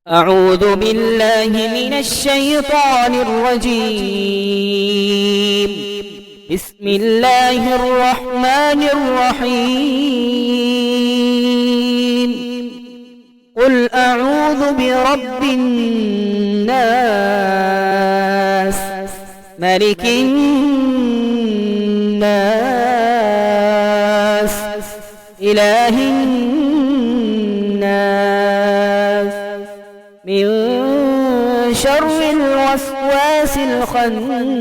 أعوذ بالله من الشيطان الرجيم. بسم الله الرحمن الرحيم. قل أعوذ برب الناس، ملك الناس، إله الناس، من شر الوسواس الخناس،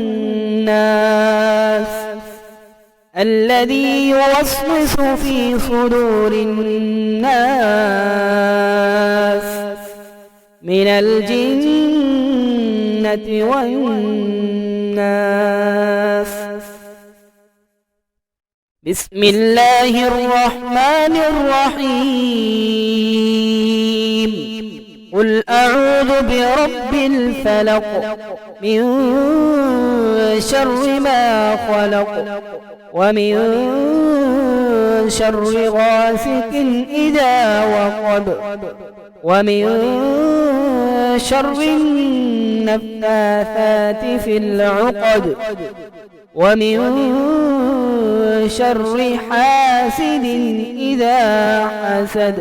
الذي يوسوس في صدور الناس من الجنة والناس. بسم الله الرحمن الرحيم. قل أعوذ برب الفلق، من شر ما خلق، ومن شر غاسق إذا وقب، ومن شر النفاثات في العقد، ومن شر حاسد إذا حسد.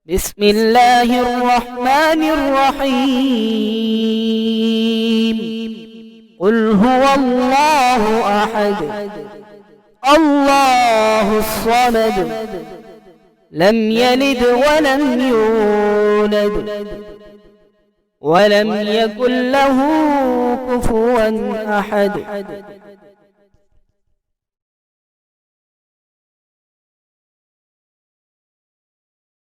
بسم الله الرحمن الرحيم. قل هو الله أحد، الله الصمد، لم يلد ولم يولد، ولم يكن له كفوا أحد.